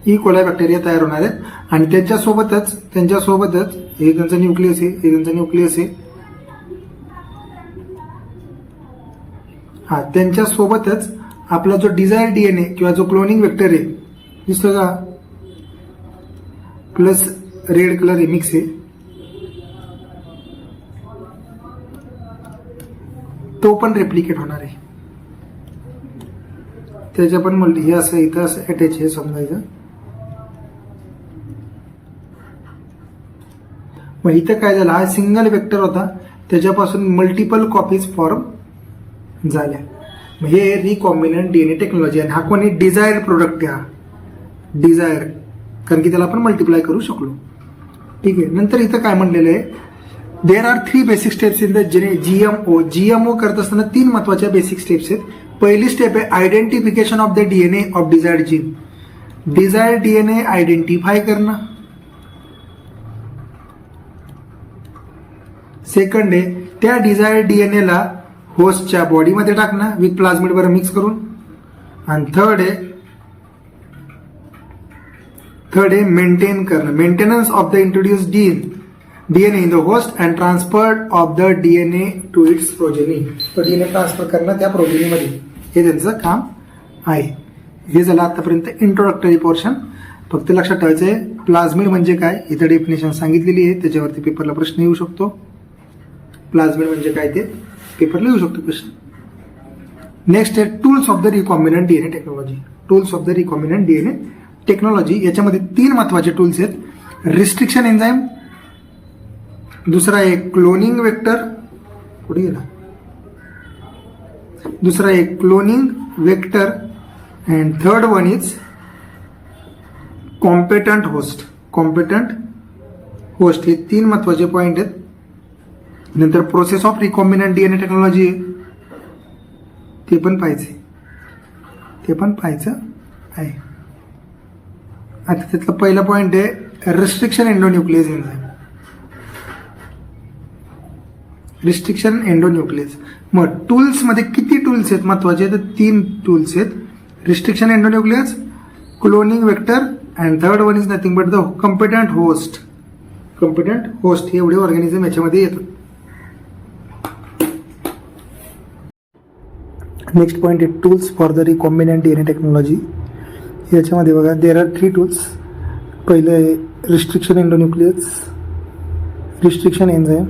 E. coli बॅक्टेरिया तयार होणार आहेत. आणि त्यांच्यासोबतच हे त्यांचं न्यूक्लियस आहे, हे त्यांचं न्यूक्लियस आहे. हा, त्यांच्यासोबतच आपला जो डिझायर DNA किंवा जो क्लोनिंग वेक्टर आहे दिसतो का, प्लस रेड कलर आहे, मिक्स आहे, तो पण रेप्लिकेट होणार आहे. त्याच्या पण हे असं इथं असं अटॅच आहे समजायचं. मग इथं काय झालं, हा सिंगल वेक्टर होता, त्याच्यापासून मल्टिपल कॉपीज फॉर्म झाल्या. हे रिकॉम्बिनंट डीएनए टेक्नॉलॉजी आणि हा कोणी डिझायर प्रोडक्ट आहे, डिझायर, कारण की त्याला आपण मल्टिप्लाय करू शकलो. ठीक आहे. नंतर इथं काय म्हणलेलं आहे, there are 3 basic steps in the GMO करत असताना 3 महत्वाच्या बेसिक स्टेप्स आहेत. पहिली स्टेप आहे identification of the DNA of desired gene. Desired DNA identify करणं. सेकंड आहे त्या डिझायर्ड डीएनएला होस्टच्या बॉडीमध्ये टाकणं विथ प्लाझमिड बरं मिक्स करून. आणि थर्ड आहे मेंटेन करणं, maintenance of the introduce DNA in the host and transfer of the DNA to its progeny. तो डीएनए ट्रान्सफर करणं त्या प्रोजेनीमध्ये, हे त्यांचं काम आहे. हे झालं आतापर्यंत इंट्रोडक्टरी पोर्शन. फक्त लक्षात ठेवायचं आहे प्लाझमिड म्हणजे काय, इथं डेफिनेशन सांगितलेली आहे, त्याच्यावरती पेपरला प्रश्न येऊ शकतो. प्लाझमिड म्हणजे काय ते पेपरला येऊ शकतो क्वेश्चन. नेक्स्ट आहे tools of the recombinant DNA technology. Tools of the recombinant DNA technology, याच्यामध्ये 3 महत्वाचे टूल्स आहेत. रिस्ट्रिक्शन एन्झाईम, दुसरा आहे क्लोनिंग वेक्टर, कुठे गेला, दुसरा आहे cloning vector and third one is competent host. Competent host हे 3 महत्वाचे पॉइंट आहेत. नंतर process of recombinant DNA technology ते पण पाहायचं आहे. आता त्यातला पहिला पॉइंट आहे restriction endonuclease enzyme. Restriction endonuclease. मग टूल्स मध्ये किती टूल्स आहेत महत्वाचे, तर 3 टूल्स आहेत. Restriction endonuclease, cloning vector and third one is nothing but the competent host. Competent host हे एवढे ऑर्गॅनिझम याच्यामध्ये येतात. नेक्स्ट पॉइंट आहे tools for the recombinant DNA technology. याच्यामध्ये बघा देर आर 3 टूल्स. पहिलं आहे रिस्ट्रिक्शन एंडोन्यूक्लियस, रिस्ट्रिक्शन एन्झाईम,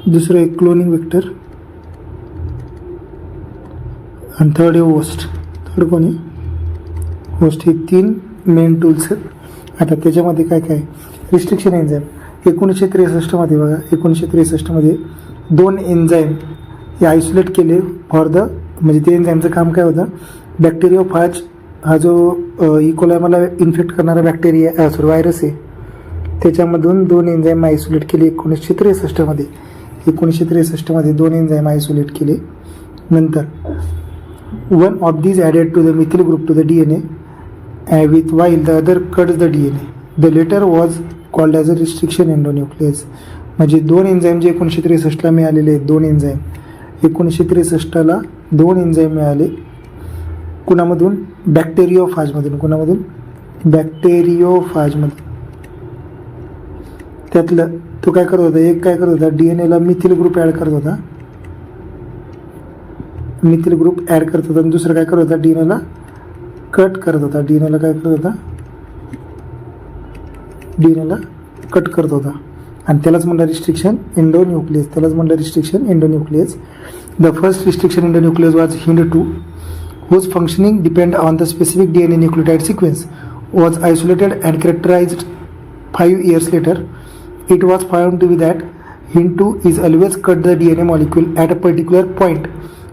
दुसरं आहे क्लोनिंग वेक्टर आणि थर्ड आहे होस्ट. थर्ड कोणी होस्ट. हे 3 मेन टूल्स आहेत. आता त्याच्यामध्ये काय काय, रिस्ट्रिक्शन एन्झाईम 1963 मध्ये बघा, 1963 मध्ये 2 एन्झाईम हे आयसोलेट केले फॉर द, म्हणजे ते एन्झाईमचं काम काय होतं, बॅक्टेरियोफाज हा जो इकोलायमाला इन्फेक्ट करणारा बॅक्टेरिया व्हायरस आहे, त्याच्यामधून 2 एन्झाईम आयसोलेट केले 1963 मध्ये. 1963 मध्ये 2 एन्झाईम आयसोलेट केले. नंतर one of these added to the methyl group to the DNA with while the other cuts the DNA. The latter was called as a restriction endonuclease. म्हणजे 2 enzyme जे 1963 मिळालेले आहेत, 2 enzyme 1963 2 enzyme मिळाले. कुणामधून, बॅक्टेरियोफाजमधून. कुणामधून, बॅक्टेरियोफाजमधून. त्यातलं तो काय करत होता, एक काय करत होता, डीएनएला मिथिल ग्रुप ॲड करत होता, मिथिल ग्रुप ॲड करत होता. आणि दुसरं काय करत होता, डीएनएला कट करत होता. डीएनएला काय करत होता, डीएनएला कट करत होता. आणि त्यालाच म्हणलं रिस्ट्रिक्शन एंडोन्यूक्लियस. त्यालाच म्हणलं restriction endonuclease. The first restriction endonuclease was HIND2 whose functioning depend on the specific DNA nucleotide sequence was isolated and characterized 5 years later. It was found to be that HIND2 is always cut the DNA molecule at a particular point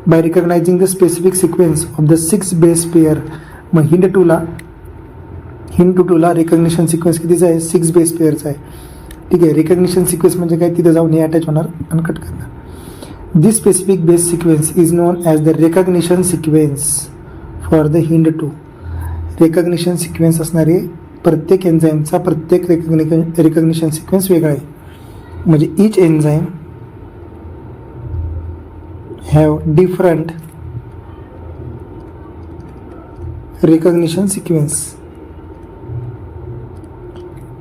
by recognizing the specific sequence of the 6 base pair. मग HIND2 recognition sequence कितीचा आहे, 6 base पेअरचा आहे. ठीक आहे. Recognition sequence म्हणजे काय, तिथे जाऊन हे अटॅच होणार आणि कट करणार. This specific base sequence is known as the recognition sequence for the HIND2. Recognition sequence असणारे प्रत्येक एन्झाईमचा प्रत्येक रिकग्निशन सिक्वेन्स वेगळा आहे. म्हणजे each enzyme have different recognition sequence.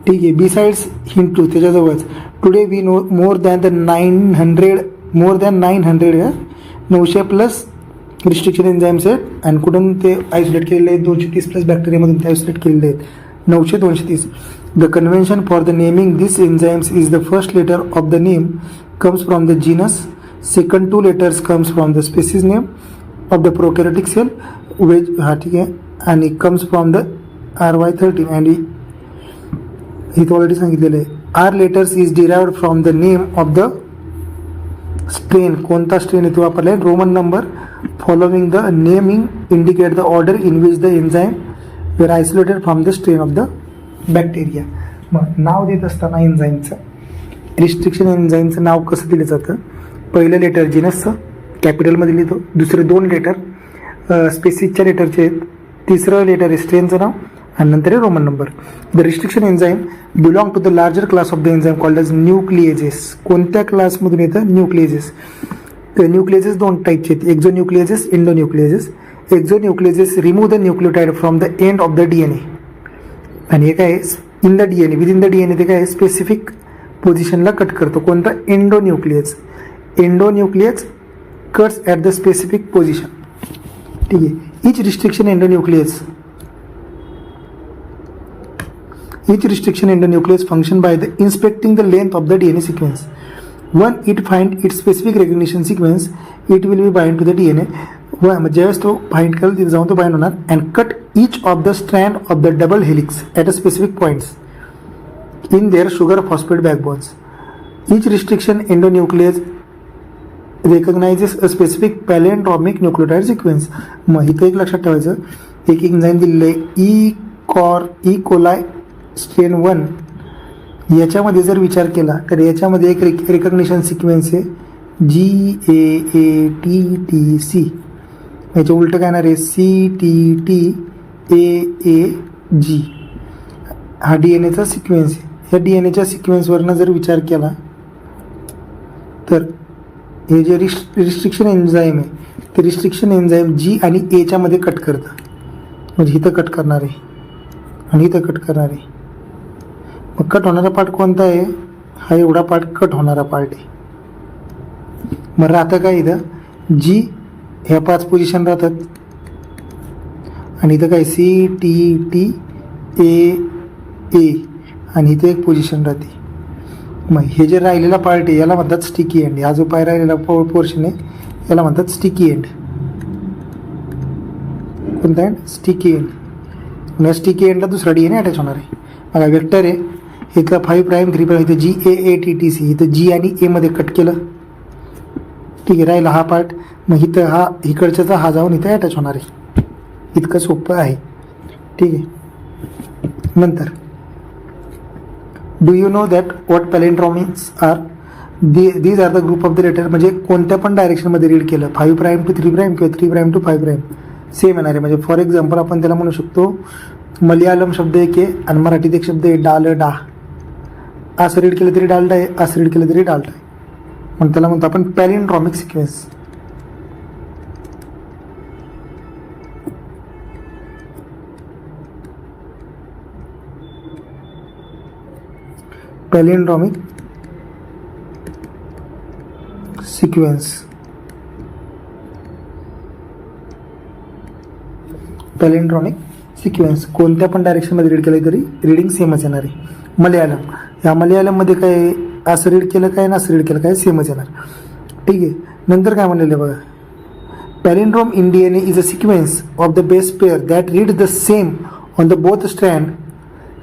ठीक आहे. बिसाइड्स HIND2 त्याच्याजवळच today we know more than 900 plus restriction enzymes आहेत. आणि कुठून ते आयसोलेट केलेले आहेत, 230 प्लस बॅक्टेरियामधून ते आयसोलेट केलेले आहेत, 900-230. The convention for the naming this enzymes is the first letter of the name comes from the genus, second 2 letters comes from the species name of the prokaryotic cell wedge. हा ठीक आहे. आणि comes from the RY13 and इथं already सांगितलेलं आहे. R letters is derived from the name of the strain, कोणता strain इथे वापरला आहे, Roman number following the naming indicate the order in which the enzyme were isolated from the strain of the bacteria. मग नाव देत असताना एन्झाईमचं, restriction एन्झाईमचं नाव कसं दिलं जातं, पहिलं लेटर जीनसचं कॅपिटलमध्ये लिहितो, दुसरे 2 लेटर स्पेसिसच्या लेटरचे आहेत, तिसरं लेटर आहे स्ट्रेनचं नाव आणि नंतर आहे Roman number. The restriction enzyme belong to the larger class of the enzyme called as nucleases. कोणत्या क्लासमधून येतं, न्यूक्लिएजेस. न्यूक्लिएजेस 2 टाईपचे आहेत, exonucleases, endonucleases. Exonucleases remove the nucleotide from the end of the DNA आणि हे काय in the DNA, within the DNA ते काय स्पेसिफिक पोझिशनला कट करतो. कोणता, endonuclease. Endonuclease cuts at the specific position. ठीक आहे. each restriction endonuclease function by the inspecting the length of the DNA sequence. When it find its specific recognition sequence, it will be bind to the DNA. ज्यावेळेस तो find करेल तिथे जाऊन तो bind होणार and cut each of the strand of the double helix at a specific points in their sugar phosphate backbones. Each restriction endonuclease recognizes a specific palindromic nucleotide sequence. मग इथं एक लक्षात ठेवायचं, एक एन्झाईम दिलेलं आहे ई कोलाय स्ट्रेन 1. याच्यामध्ये जर विचार केला तर याच्यामध्ये एक रिकग्निशन सिक्वेन्स आहे GAATTC. याच्या उलटं काय येणार आहे CTTAAG. हा DNAचा सिक्वेन्स आहे. ह्या DNAच्या सिक्वेन्सवरनं जर विचार केला तर हे जे रिस्ट्रिक्शन एन्झाईम आहे ते रिस्ट्रिक्शन एन्झाईम G आणि Aच्या मध्ये कट करतं. म्हणजे इथं कट करणार आहे आणि इथं कट करणार आहे. मग कट होणारा पार्ट कोणता आहे, हा एवढा पार्ट कट होणारा पार्ट आहे. मग राहतं काय इथं G, ह्या 5 पोझिशन राहतात आणि इथं काय CTTAA आणि इथे एक पोझिशन राहते. मग हे जे राहिलेला पार्ट आहे याला म्हणतात स्टिकी एंड. हा जो पाय राहिलेला पोर्शन आहे याला म्हणतात स्टिकी एंड. कोणता एंड, स्टिकी एंड. या स्टिकी एंडला दुसरा DNA अटॅच होणार आहे. बघा वेक्टर आहे, इथला 5 प्राईम 3 प्राईम, इथं GAATTC, इथं G आणि A मध्ये कट केलं. ठीक आहे, राहिला हा पार्ट. मग इथं हा इकडच्याचा हा जाऊन इथं अटॅच होणार आहे. इतकं सोपं आहे. ठीक आहे. नंतर do you know that what palindromics are. These are the group of the letter. म्हणजे कोणत्या पण डायरेक्शनमध्ये रीड केलं 5 प्राईम टू 3 प्राईम किंवा 3 प्राईम टू 5 प्राईम सेम येणार आहे. म्हणजे फॉर एक्झाम्पल आपण त्याला म्हणू शकतो मलयालम शब्द एक आहे आणि मराठीत एक शब्द आहे डालडा. असं रीड केलं तरी डालडा आहे, असं रीड केलं तरी डालडा आहे. मग त्याला म्हणतो आपण पॅलिंड्रोमिक सिक्वेन्स. पॅलिंड्रोमिक सिक्वेन्स. पॅलिंड्रोमिक सिक्वेन्स कोणत्या पण डायरेक्शनमध्ये रीड केलं तरी रिडिंग सेमच येणार आहे. मलयालम, या मलयालममध्ये काय असं रीड केलं काय ना असं रीड केलं काय सेमच येणार. ठीक आहे. नंतर काय म्हणलेलं बघा, palindrome in DNA is a sequence of the base pair that read the same on the both strand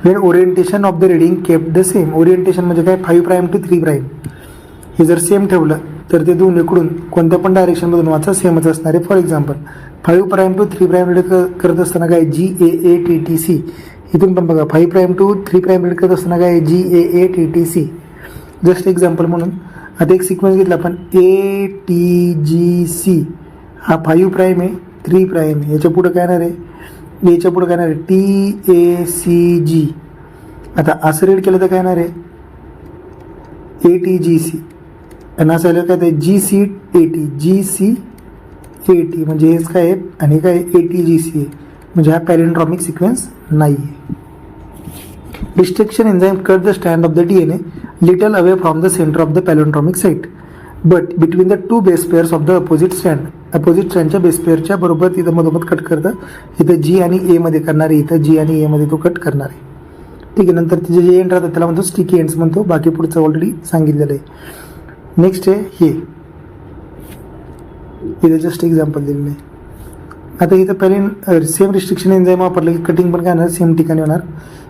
when orientation of the reading keep the same. Orientation म्हणजे काय 5 प्राईम टू 3 प्राईम हे जर सेम ठेवलं तर ते दोन इकडून कोणत्या पण डायरेक्शनमधून वाचा सेमच असणार आहे. For example 5 prime to 3 prime read करत असताना काय GAATTC. इथून पण बघा 5 प्राईम टू 3 प्राईम रीड करत असताना काय GAATTC. जस्ट एक्झाम्पल म्हणून आता एक सिक्वेन्स घेतला आपण ATGC. हा 5 प्राईम आहे 3 प्राईम आहे. याच्या पुढं काय येणार आहे, याच्या पुढं काय येणार आहे TACG. आता असं रीड केलं तर काय येणार आहे ATGC आणि असं आलं काय ते GCAT म्हणजे हेच काय आहे आणि काय ATGC आहे. म्हणजे हा पॅलिंड्रोमिक सिक्वेन्स नाही आहे. Restriction enzyme cut the strand of the DNA little away from the center of the palindromic site but between the two base pairs of the opposite strandच्या बेस पेअरच्या बरोबर तिथं मधोमध कट करतं. इथं G आणि A मध्ये करणार आहे, इथं G आणि A मध्ये तो कट करणार आहे. ठीक आहे. नंतर तिचे जे एंड राहतात त्याला म्हणतो स्टिकी एंड्स म्हणतो. बाकी पुढचं ऑलरेडी सांगितलेलं आहे. नेक्स्ट आहे हे, इथे जस्ट एक्झाम्पल दिलेलं आहे. आता इथं सेम रिस्ट्रिक्शन एन्झाईम वापरलं की कटिंग पण काय होणार सेम ठिकाणी होणार.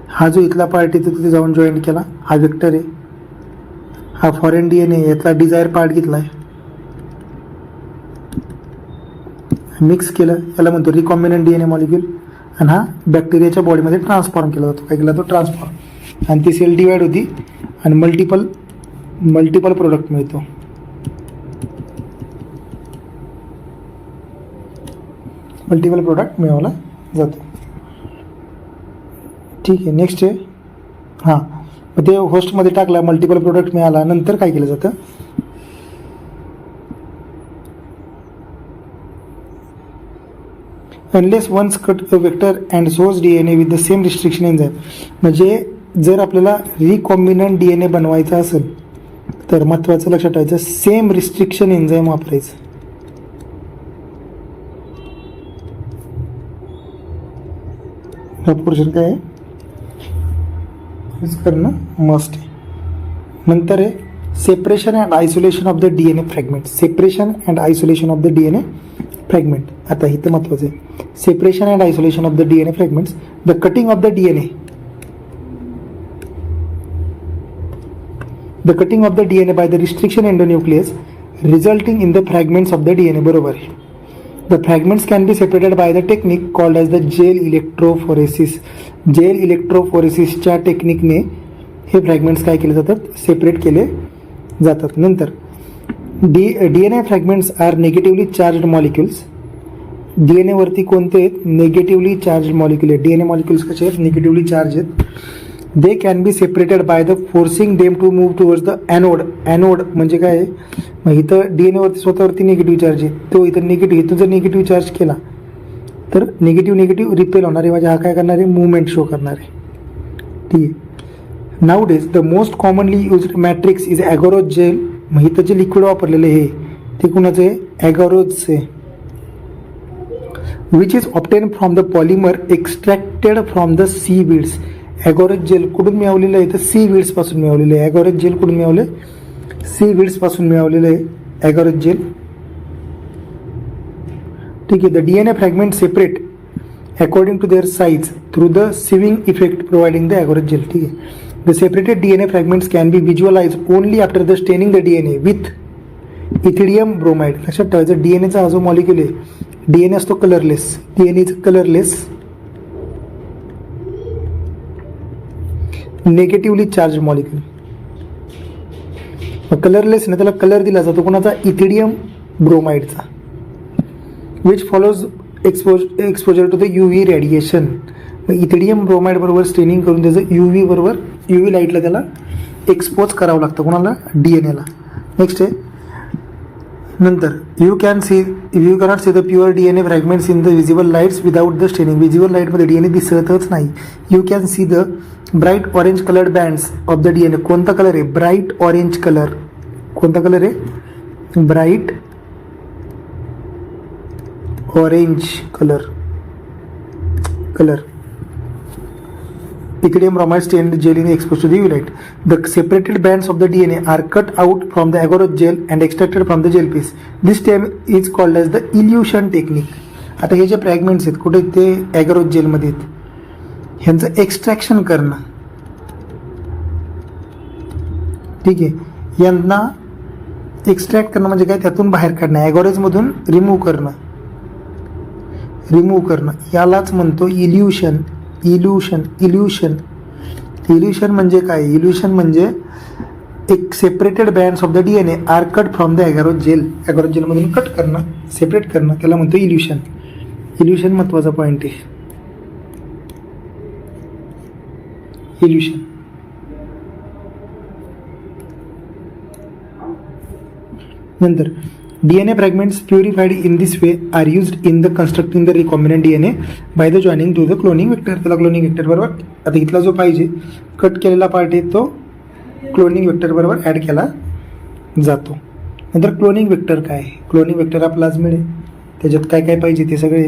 हा जो इथला पार्ट आहे तिथे जाऊन जॉईन केला, हा वेक्टर आहे. हा फॉरेन DNA यातला डिझायर पार्ट घेतला आहे मिक्स केलं, याला म्हणतो रिकॉम्बिनंट डीएनए मॉलिक्यूल. आणि हा बॅक्टेरियाच्या बॉडीमध्ये ट्रान्सफॉर्म केला जातो. काय केला तो ट्रान्सफॉर्म. आणि ती सेल डिवाइड होती आणि मल्टिपल प्रोडक्ट मिळतो. मल्टिपल प्रोडक्ट मिळवला जातो. ठीक आहे. नेक्स्ट आहे हां, मग ते होस्टमध्ये टाकला, मल्टिपल प्रोडक्ट मिळाला. नंतर काय केलं जातं, unless once cut the vector and source DNA with the same restriction enzyme. म्हणजे जर आपल्याला रिकॉम्बिनंट डीएनए बनवायचा असेल तर महत्त्वाचं लक्षात ठेवायचं, सेम रिस्ट्रिक्शन एन्झाईम वापरायचं. हा पोर्शन काय आहे, करणं मस्ट आहे. नंतर आहे separation and isolation of the DNA fragment. Separation and isolation of the DNA fragment. आता इथं महत्त्वाचं आहे, separation and isolation of the DNA fragments. The cutting of the DNA, the cutting of the DNA by the restriction endonuclease resulting in the fragments of the DNA. बरोबर आहे. The fragments can be separated by the technique called as the gel electrophoresis. Gel इलेक्ट्रोफोरेसिसच्या टेक्निकने हे fragments काय केले जातात, separate केले जातात. नंतर DNA fragments are negatively charged molecules. DNA वरती कोणते आहेत, निगेटिव्हली चार्ज्ड मॉलिक्युल आहेत. डीएनए मॉलिक्युल्स कसे आहेत, निगेटिव्हली चार्ज आहेत. They can be separated by the forcing them to move towards the anode. Anode म्हणजे काय आहे, मग इथं डीएनए वरती स्वतःवरती निगेटिव्ह चार्ज आहे, तो इथं निगेटिव्ह, इथं जर निगेटिव्ह चार्ज केला तर निगेटिव्ह रिपेल होणार आहे, म्हणजे हा काय करणार आहे, मुवमेंट शो करणार आहे. ठीक आहे. Nowadays the most commonly used matrix is agarose gel. मग इथं जे लिक्विड वापरलेलं आहे ते कुणाचं आहे, ॲगोरोजचं आहे. Which is obtain from the polymer extracted from the seaweeds. Agarose gel कुठून मिळवलेलं आहे, तर सी वीड्स पासून मिळवलेलं आहे. ॲगोरोज जेल कुठून मिळवलं, सी वीड्स पासून मिळवलेलं आहे ॲगोरोज जेल. ठीक आहे. The DNA fragment separate according to their size through the sieving effect providing the agarose gel. ठीक आहे. The separated DNA fragments can be visualized only after the staining the DNA with ethidium bromide. लक्षात ठेवायचं, डीएनएचा हा जो molecule आहे, DNA असतो colourless, DNA colourless negatively charge molecule. Colourless ना, त्याला कलर दिला जातो कोणाचा, इथिडियम ब्रोमाइडचा. Which follows exposure to the UV radiation. Ethidium bromide बरोबर स्टेनिंग करून त्याचं UV लाईटला त्याला एक्सपोज करावं लागतं कोणाला, डीएनएला. नेक्स्ट आहे नंतर you cannot see the pure DNA fragments in the visible lights without the staining. Visible लाईटमध्ये डीएनए दिसतच नाही. You can see the bright orange coloured bands of the DNA. कोणता कलर आहे, ब्राईट ऑरेंज कलर. कोणता colour आहे, bright orange colour. Ethidium bromide stained gel is exposed to the UV light. The separated bands of the DNA are cut out from the agarose gel and extracted from the gel piece. This step is called as the elution technique. आता हे जे fragments आहेत कुठे, ते ॲगरोज जेलमध्ये आहेत, ह्यांचं extraction करणं. ठीक आहे. यांना एक्स्ट्रॅक्ट करणं म्हणजे काय, त्यातून बाहेर काढणं, ॲगोरेजमधून रिमूव्ह करणं यालाच म्हणतो इल्युशन. इल्युशन म्हणजे काय, इल्युशन म्हणजे एक separated bands of the DNA are cut from the agarose जेलमधून कट करणं, सेपरेट करणं, त्याला म्हणतो इल्युशन. इल्युशन महत्वाचा पॉईंट आहे. इल्युशन. नंतर DNA fragments purified in this way are used in the constructing the recombinant DNA by the joining to the cloning vector. त्याला cloning vector बरोबर, आता इथला जो पाहिजे कट केलेला पार्ट आहे तो क्लोनिंग वेक्टर बरोबर ॲड केला जातो. नंतर क्लोनिंग वेक्टर काय, क्लोनिंग वेक्टर हा प्लाझमिड आहे, त्याच्यात काय काय पाहिजे ते सगळे